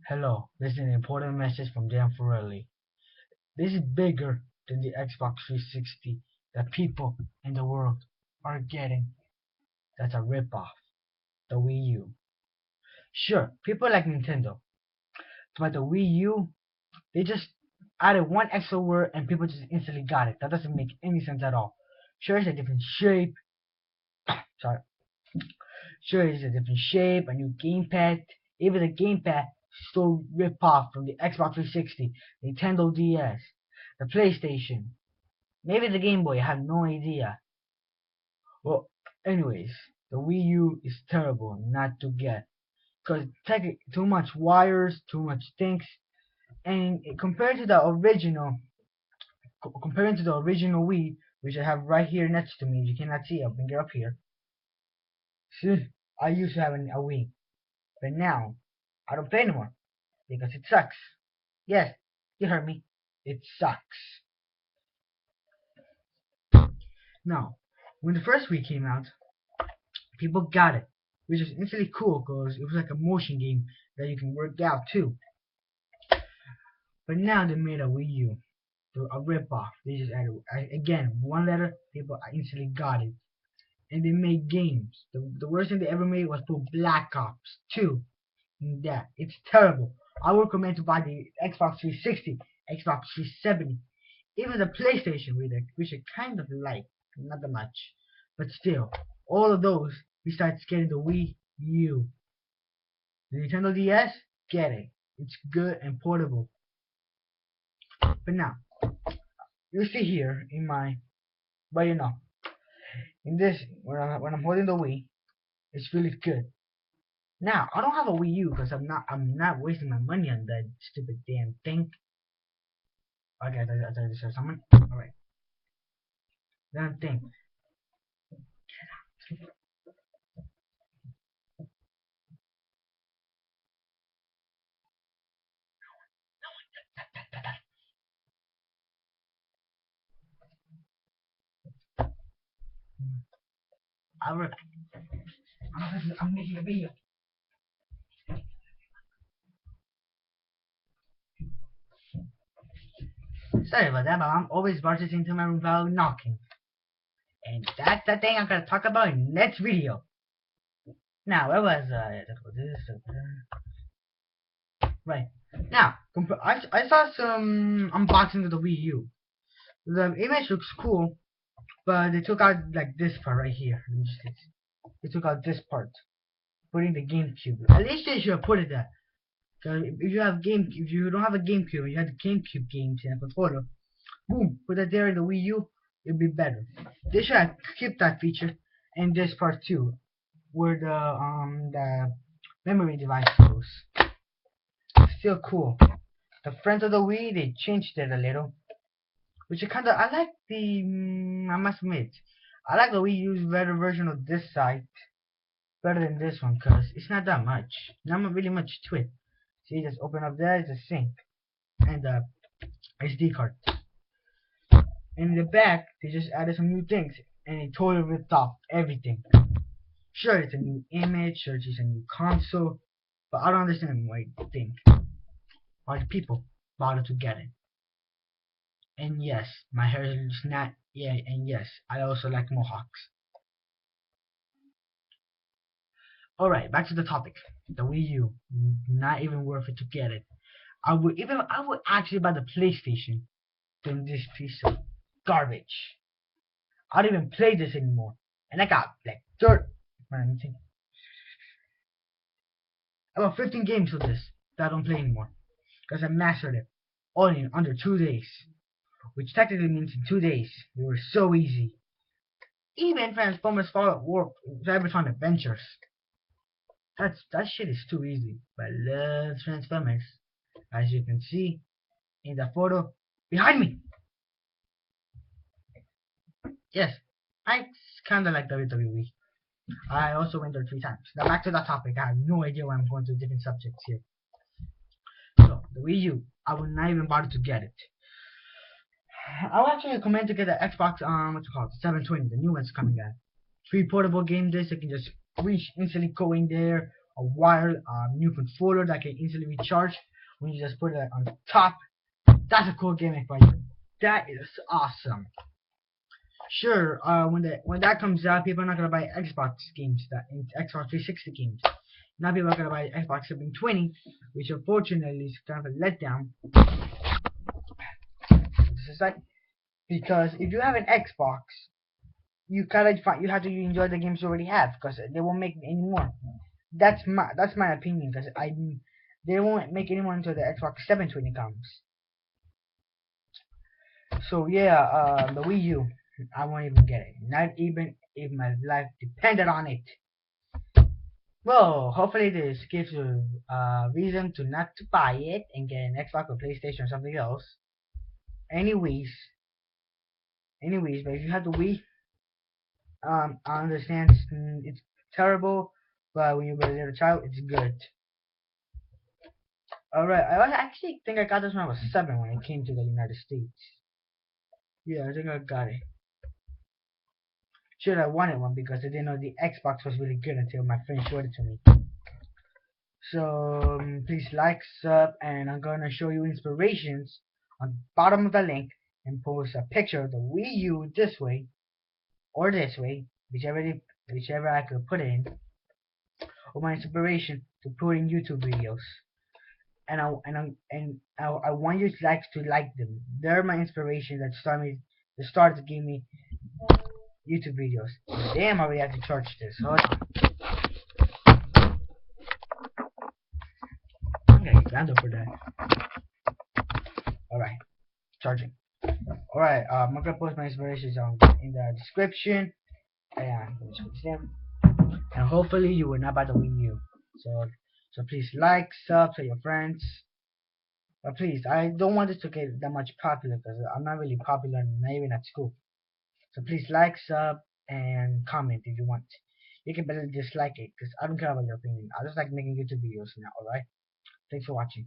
Hello, this is an important message from Dan Farelli. This is bigger than the Xbox 360 that people in the world are getting. That's a ripoff. The Wii U. Sure, people like Nintendo, but the Wii U, they just added one extra word and people just instantly got it. That doesn't make any sense at all. Sure, it's a different shape. Sorry. Sure, it's a different shape, a new gamepad. Even the gamepad still rip off from the Xbox 360, Nintendo DS, the PlayStation, maybe the Game Boy. I have no idea. Well, anyways, the Wii U is terrible not to get because too much wires, too much things, and comparing to the original Wii, which I have right here next to me. You cannot see. I'll bring it up here. See, I used to have a Wii, but now I don't play anymore because it sucks. Yes, you heard me. It sucks. Now, when the first Wii came out, people got it, which is instantly cool because it was like a motion game that you can work out too. But now they made a Wii U, a ripoff. They just added again one letter. People instantly got it, and they made games. The worst thing they ever made was put Black Ops 2 in that. It's terrible. I would recommend to buy the Xbox 360, Xbox 370, even the PlayStation with it, which I kind of like, not that much, but still, all of those besides getting the Wii U. The Nintendo DS, get it. It's good and portable. But now, you see here in my, but in this, when I'm holding the Wii, it's really good. Now, I don't have a Wii U because I'm not wasting my money on that stupid damn thing. Okay, I thought I just heard someone. Alright. Damn thing. Alright. I'm making a video. Sorry about that, but I'm always barges into my room without knocking. And that's the thing I'm gonna talk about in next video. Now, where was right. Now, I saw some unboxing of the Wii U. The image looks cool, but they took out like this part right here. They took out this part, putting the GameCube. At least they should have put it there. So if you don't have a GameCube, you have the GameCube games in a controller. Boom, put that there in the Wii U. It'd be better. They should have kept that feature and this part too, where the memory device goes. Still cool. The front of the Wii, they changed it a little, which I like the. I must admit, I like the Wii U's better version of this side better than this one, cause it's not that much, not really much to it. See, just open up there, it's a sink and the SD card. And in the back, they just added some new things, and it totally ripped off everything. Sure, it's a new image, sure, it's a new console, but I don't understand why people bother to get it. And yes, my hair is not, yeah, and yes, I also like mohawks. Alright, back to the topic. The Wii U, not even worth it to get it. I would actually buy the PlayStation than this piece of garbage. I don't even play this anymore. And I got like about 15 games of this that I don't play anymore. Because I mastered it all in under 2 days. Which technically means in 2 days. They were so easy. Even Transformers Fallout War Cybertron Adventures. That shit is too easy. But I love Transformers. As you can see in the photo behind me. Yes, I kinda like WWE. I also went there 3 times. Now back to that topic. I have no idea why I'm going to different subjects here. So the Wii U, I would not even bother to get it. I would actually recommend to get the Xbox what's it called? 720, the new one's coming out. 3 portable game discs, you can just reach instantly go in there a wire new controller that can easily be charged when you just put it on top. That's a cool gimmick, but that is awesome. Sure, when that comes out, people are not gonna buy Xbox games, Xbox 360 games. Now people are gonna buy Xbox 720, which unfortunately is kind of a letdown. This is like, because if you have an Xbox, you you have to enjoy the games you already have, because they won't make any more. That's my opinion, because they won't make any more until the Xbox 720 comes. So yeah, the Wii U, I won't even get it. Not even if my life depended on it. Well, hopefully this gives you a reason to not to buy it and get an Xbox or PlayStation or something else. Anyways, but if you have the Wii, I understand it's terrible, but when you were a little child, it's good. Alright, actually think I got this when I was 7 when it came to the United States. Yeah, I think I got it. Should I wanted one because I didn't know the Xbox was really good until my friend showed it to me. So please like, sub, and I'm gonna show you inspirations on the bottom of the link and post a picture of the Wii U this way or this way, whichever I could put it in, or my inspiration to put in YouTube videos. And I want you guys to like them. They're my inspiration that start to give me YouTube videos. Damn, I already have to charge this. Hold on. I'm gonna get random for that. Alright, charging. Alright, I'm gonna post my inspirations in the description. And hopefully you will not buy the Wii U. So please like, sub, to your friends. But please, I don't want this to get that much popular because I'm not really popular, not even at school. So please like, sub, and comment if you want. You can better dislike it because I don't care about your opinion. I just like making YouTube videos now, alright? Thanks for watching.